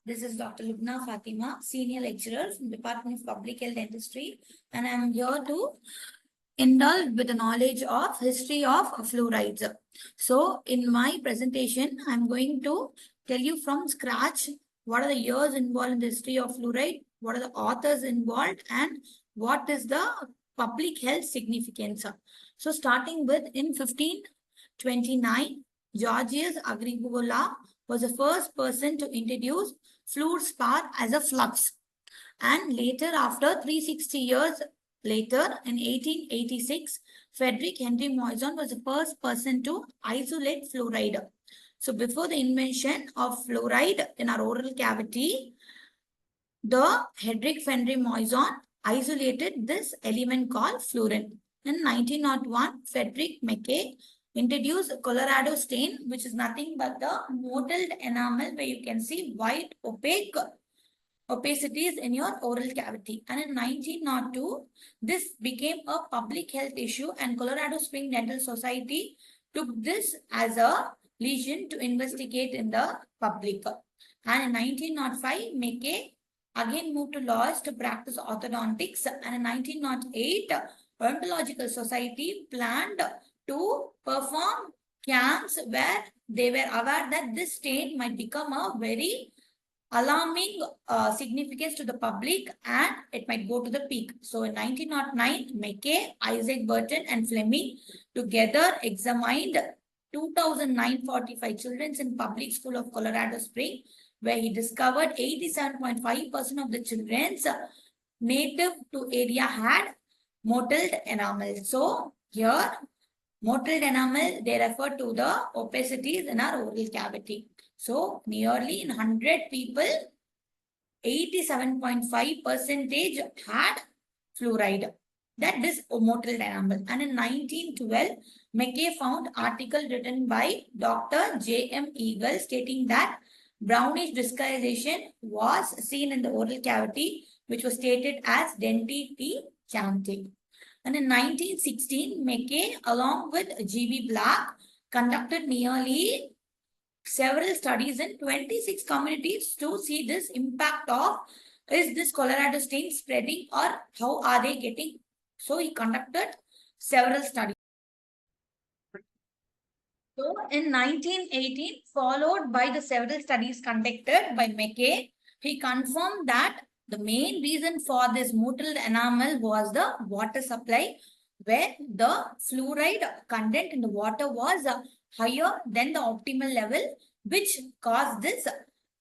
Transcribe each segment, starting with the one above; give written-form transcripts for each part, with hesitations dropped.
This is Dr. Lubna Fatima, Senior Lecturer from Department of Public Health Dentistry, and I am here to indulge with the knowledge of history of fluorides. So, in my presentation, I am going to tell you from scratch what are the years involved in the history of fluoride, what are the authors involved, and what is the public health significance. So, starting with in 1529, Georgius Agricola was the first person to introduce fluorspar as a flux. And later, after 360 years later, in 1886, Frederick Henry Moissan was the first person to isolate fluoride. So before the invention of fluoride in our oral cavity, the Frederick Henry Moissan isolated this element called fluorine. In 1901, Frederick Mackay introduced Colorado stain, which is nothing but the mottled enamel where you can see white opaque opacities in your oral cavity. And in 1902, this became a public health issue, and Colorado Spring Dental Society took this as a lesion to investigate in the public. And in 1905, Mackay again moved to Laos to practice orthodontics. And in 1908, Odontological Society planned to perform camps where they were aware that this stain might become a very alarming significance to the public and it might go to the peak. So in 1909, Mackay, Isaac Burton and Fleming together examined 2,945 children in public school of Colorado Springs, where he discovered 87.5% of the children native to area had mottled enamel. So here, mottled enamel, they refer to the opacities in our oral cavity. So nearly in 100 people, 87.5% had fluoride. That is mottled enamel. And in 1912, Mackay found article written by Dr. J.M. Eagle stating that brownish discoloration was seen in the oral cavity, which was stated as dentity chanting. And in 1916, Mackay, along with G.B. Black, conducted nearly several studies in 26 communities to see this impact of is this Colorado stain spreading or how are they getting. So he conducted several studies. So in 1918, followed by the several studies conducted by Mackay, he confirmed that the main reason for this mottled enamel was the water supply, where the fluoride content in the water was higher than the optimal level, which caused this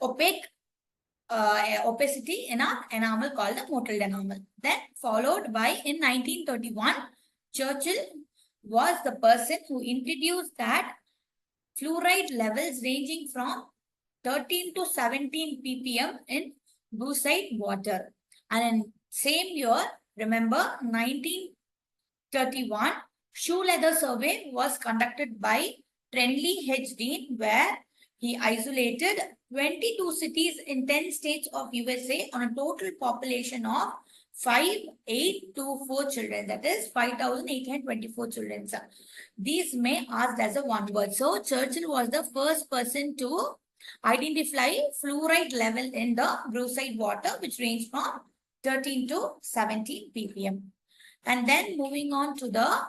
opaque opacity in our enamel called the mottled enamel. Then followed by in 1931, Churchill was the person who introduced that fluoride levels ranging from 13 to 17 ppm in brucite water. And in same year, remember 1931, shoe leather survey was conducted by Trenley H. Dean, where he isolated 22 cities in 10 states of USA on a total population of 5,824 children. That is 5,824 children. These may asked as a one word. So Churchill was the first person to identify fluoride level in the brucite water, which ranged from 13 to 17 ppm. And then moving on to the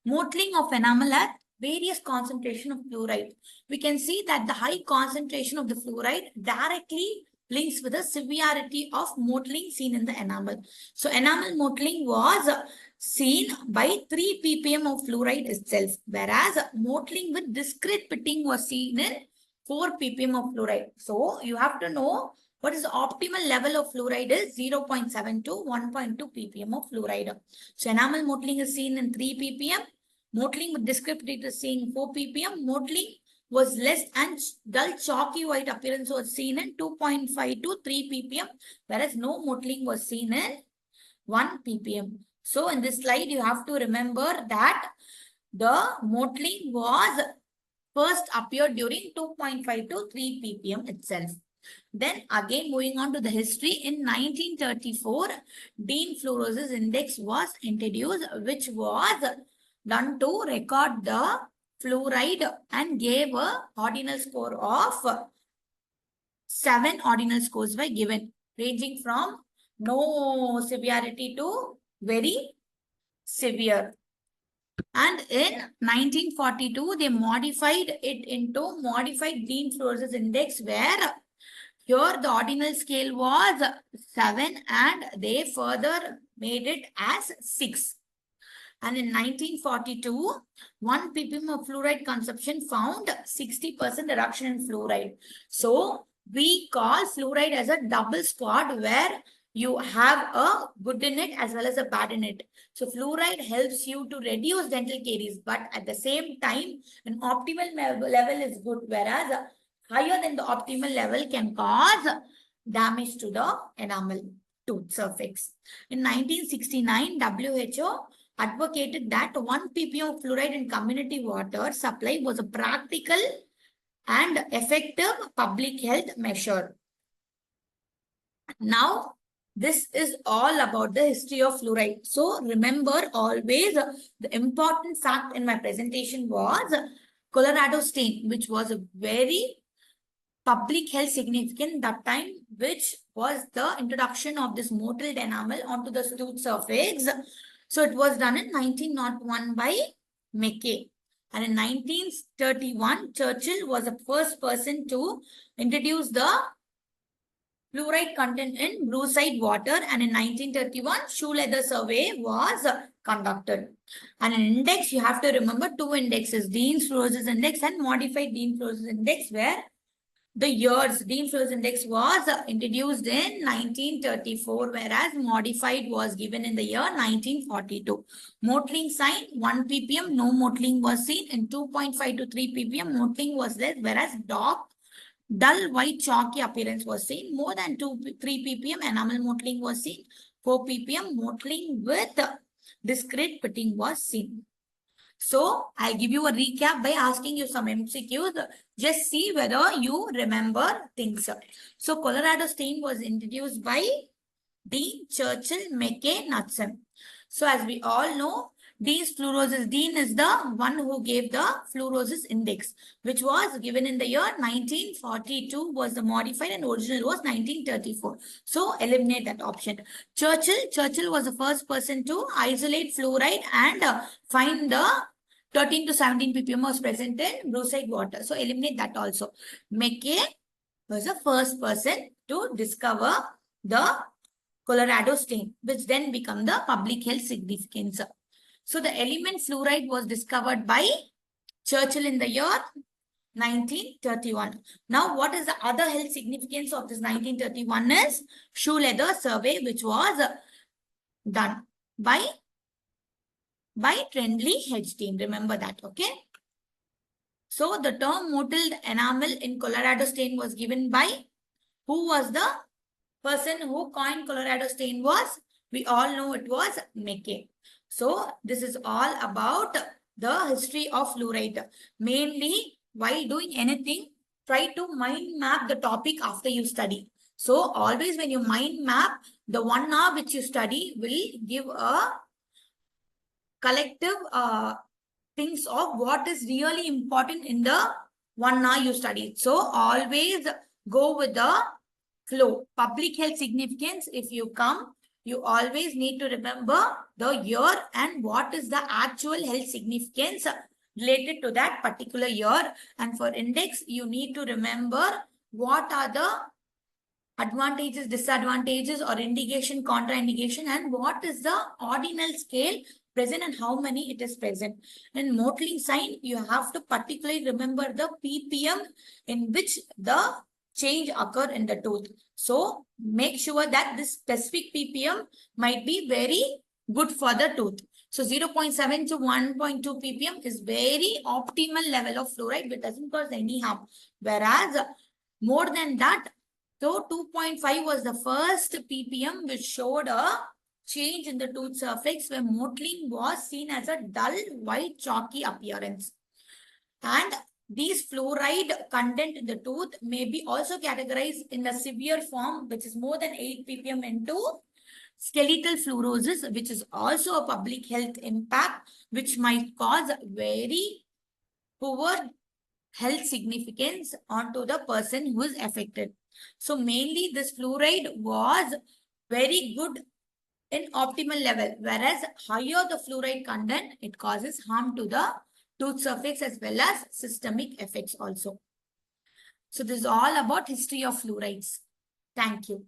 mottling of enamel at various concentration of fluoride. We can see that the high concentration of the fluoride directly links with the severity of mottling seen in the enamel. So enamel mottling was seen by 3 ppm of fluoride itself, whereas mottling with discrete pitting was seen in 4 ppm of fluoride. So you have to know what is the optimal level of fluoride is 0.7 to 1.2 ppm of fluoride. So enamel mottling is seen in 3 ppm. Mottling with discrete pitting is seen in 4 ppm. Mottling was less and dull chalky white appearance was seen in 2.5 to 3 ppm, whereas no mottling was seen in 1 ppm. So in this slide, you have to remember that the mottling was first appeared during 2.5 to 3 ppm itself. Then again moving on to the history, in 1934, Dean fluorosis index was introduced, which was done to record the fluoride and gave a ordinal score of 7 ordinal scores were given, ranging from no severity to very severe. And in 1942, they modified it into Modified Dean Fluorosis Index, where here the ordinal scale was 7 and they further made it as 6. And in 1942, 1 ppm of fluoride consumption found 60% reduction in fluoride. So we call fluoride as a double squad, where you have a good in it as well as a bad in it. So fluoride helps you to reduce dental caries, but at the same time, an optimal level is good, whereas higher than the optimal level can cause damage to the enamel tooth surface. In 1969, WHO advocated that 1 ppm of fluoride in community water supply was a practical and effective public health measure. Now, this is all about the history of fluoride. So remember always, the important fact in my presentation was Colorado stain, which was a very public health significant that time, which was the introduction of this mottled enamel onto the tooth surface. So it was done in 1901 by Mackay. And in 1931, Churchill was the first person to introduce the fluoride content in Brucite water. And in 1931, shoe leather survey was conducted. And an index, you have to remember 2 indexes, Dean's Fluorosis Index and Modified Dean Fluorosis Index, where the years Dean Fluorosis Index was introduced in 1934, whereas modified was given in the year 1942. Mottling sign 1 ppm, no mottling was seen. In 2.5 to 3 ppm, mottling was less, whereas dark, dull white chalky appearance was seen. More than 3 ppm, enamel mottling was seen. 4 ppm, mottling with discrete pitting was seen. So I'll give you a recap by asking you some MCQs. Just see whether you remember things. So Colorado stain was introduced by Dean, Churchill, Mackay, Knudsen. So as we all know, Dean's fluorosis, Dean is the one who gave the fluorosis index, which was given in the year 1942, was the modified, and original was 1934. So eliminate that option. Churchill was the first person to isolate fluoride and find the 13 to 17 ppm was present in Brucite water. So eliminate that also. Mackay was the first person to discover the Colorado stain, which then become the public health significance. So the element fluoride was discovered by Churchill in the year 1931. Now, what is the other health significance of this 1931 is shoe leather survey, which was done by Trendley Hedgstein. Remember that, okay? So the term mottled enamel in Colorado stain was given by, who was the person who coined Colorado stain was? We all know it was Mackay. So this is all about the history of fluoride. Mainly, while doing anything, try to mind map the topic after you study. So always when you mind map, the 1 hour which you study will give a collective things of what is really important in the 1 hour you studied. So always go with the flow. Public health significance, if you come, you always need to remember the year and what is the actual health significance related to that particular year. And for index, you need to remember what are the advantages, disadvantages, or indication, contraindication, and what is the ordinal scale present and how many it is present. In mottling sign, you have to particularly remember the ppm in which the change occur in the tooth. So make sure that this specific ppm might be very good for the tooth. So 0.7 to 1.2 ppm is very optimal level of fluoride, which doesn't cause any harm. Whereas more than that, so 2.5 was the first ppm which showed a change in the tooth surface where mottling was seen as a dull white chalky appearance. And these fluoride content in the tooth may be also categorized in the severe form, which is more than 8 ppm, into skeletal fluorosis, which is also a public health impact, which might cause very poor health significance onto the person who is affected. So mainly this fluoride was very good in optimal level, whereas higher the fluoride content, it causes harm to the tooth surface as well as systemic effects also. So this is all about history of fluorides. Thank you.